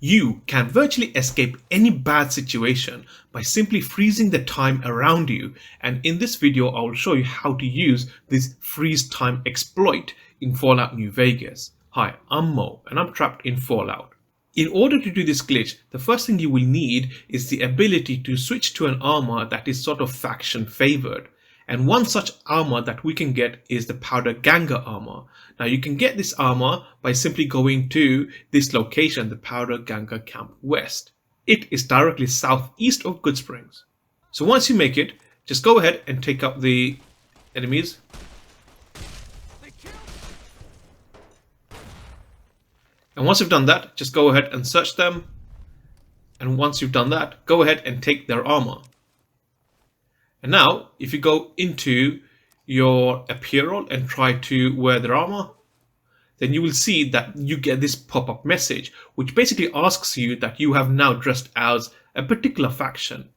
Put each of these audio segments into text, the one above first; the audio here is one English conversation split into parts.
You can virtually escape any bad situation by simply freezing the time around you, and in this video I will show you how to use this freeze time exploit in Fallout New Vegas. Hi, I'm Mo and I'm trapped in Fallout. In order to do this glitch, the first thing you will need is the ability to switch to an armor that is sort of faction favored. And one such armor that we can get is the Powder Ganger armor. Now you can get this armor by simply going to this location, the Powder Ganger Camp West. It is directly southeast of Goodsprings. So once you make it, just go ahead and take out the enemies. And once you've done that, just go ahead and search them. And once you've done that, go ahead and take their armor. And now, if you go into your apparel and try to wear their armor, then you will see that you get this pop-up message, which basically asks you that you have now dressed as a particular faction.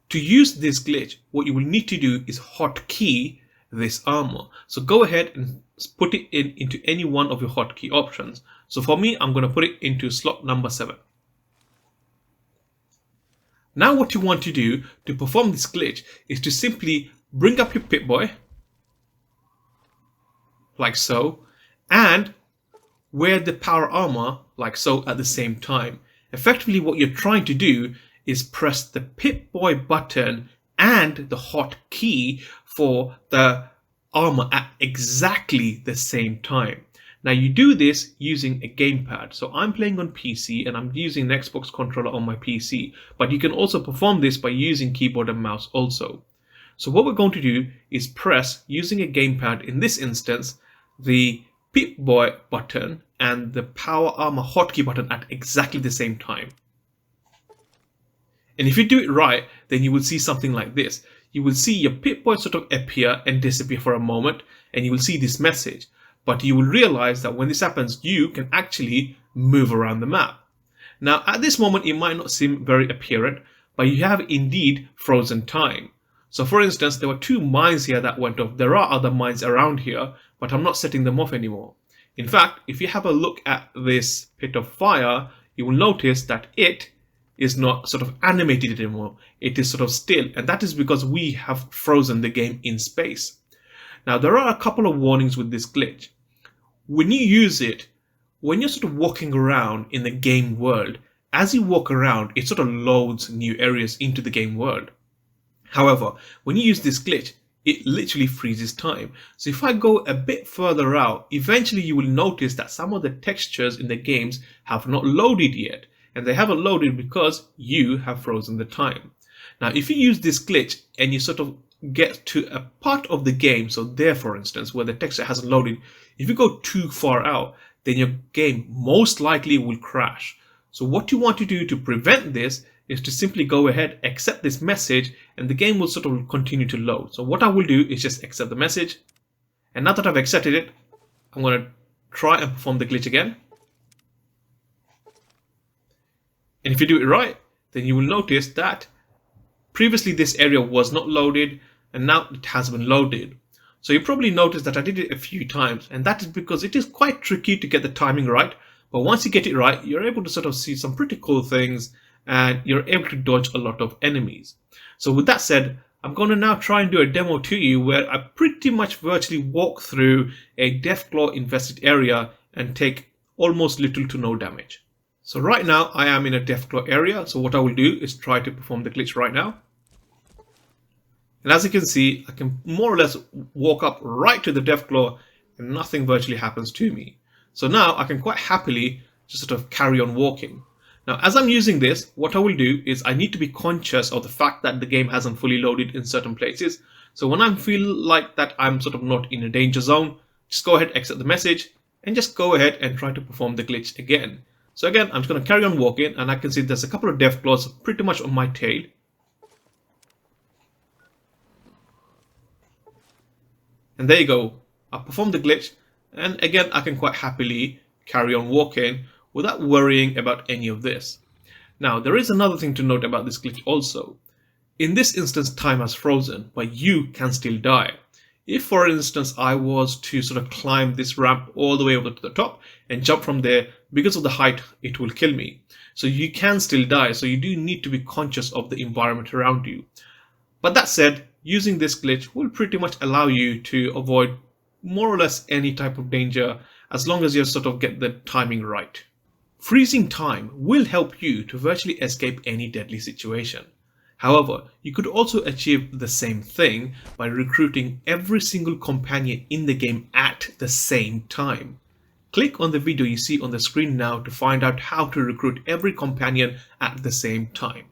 To use this glitch, what you will need to do is hotkey this armor. So go ahead and put it into any one of your hotkey options. So for me, I'm going to put it into slot number 7. Now what you want to do to perform this glitch is to simply bring up your Pip-Boy, like so, and wear the power armor, like so, at the same time. Effectively what you're trying to do is press the Pip-Boy button and the hotkey for the armor at exactly the same time. Now you do this using a gamepad. So I'm playing on PC and I'm using an Xbox controller on my PC, but you can also perform this by using keyboard and mouse also. So what we're going to do is press, using a gamepad in this instance, the Pip-Boy button and the power armor hotkey button at exactly the same time. And if you do it right, then you will see something like this. You will see your Pip-Boy sort of appear and disappear for a moment, and you will see this message. But you will realize that when this happens, you can actually move around the map. Now, at this moment, it might not seem very apparent, but you have indeed frozen time. So for instance, there were 2 mines here that went off. There are other mines around here, but I'm not setting them off anymore. In fact, if you have a look at this pit of fire, you will notice that it is not sort of animated anymore. It is sort of still, and that is because we have frozen the game in space. Now, there are a couple of warnings with this glitch. When you use it, when you're sort of walking around in the game world, as you walk around, it sort of loads new areas into the game world. However, when you use this glitch, it literally freezes time. So if I go a bit further out, eventually you will notice that some of the textures in the games have not loaded yet. And they haven't loaded because you have frozen the time. Now, if you use this glitch and you sort of get to a part of the game, so there for instance, where the texture hasn't loaded, if you go too far out, then your game most likely will crash. So what you want to do to prevent this is to simply go ahead, accept this message, and the game will sort of continue to load. So what I will do is just accept the message. And now that I've accepted it, I'm going to try and perform the glitch again. And if you do it right, then you will notice that previously this area was not loaded and now it has been loaded. So you probably noticed that I did it a few times, and that is because it is quite tricky to get the timing right. But once you get it right, you're able to sort of see some pretty cool things and you're able to dodge a lot of enemies. So with that said, I'm going to now try and do a demo to you where I pretty much virtually walk through a Deathclaw infested area and take almost little to no damage. So right now I am in a Deathclaw area. So what I will do is try to perform the glitch right now. And as you can see, I can more or less walk up right to the Deathclaw and nothing virtually happens to me. So now I can quite happily just sort of carry on walking. Now, as I'm using this, what I will do is I need to be conscious of the fact that the game hasn't fully loaded in certain places. So when I feel like that I'm sort of not in a danger zone, just go ahead, accept the message, and just go ahead and try to perform the glitch again. So again, I'm just going to carry on walking, and I can see there's a couple of Deathclaws pretty much on my tail. And there you go. I performed the glitch, and again, I can quite happily carry on walking without worrying about any of this. Now, there is another thing to note about this glitch also. In this instance, time has frozen, but you can still die. If, for instance, I was to sort of climb this ramp all the way over to the top and jump from there, because of the height, it will kill me. So you can still die. So you do need to be conscious of the environment around you. But that said, using this glitch will pretty much allow you to avoid more or less any type of danger as long as you sort of get the timing right. Freezing time will help you to virtually escape any deadly situation. However, you could also achieve the same thing by recruiting every single companion in the game at the same time. Click on the video you see on the screen now to find out how to recruit every companion at the same time.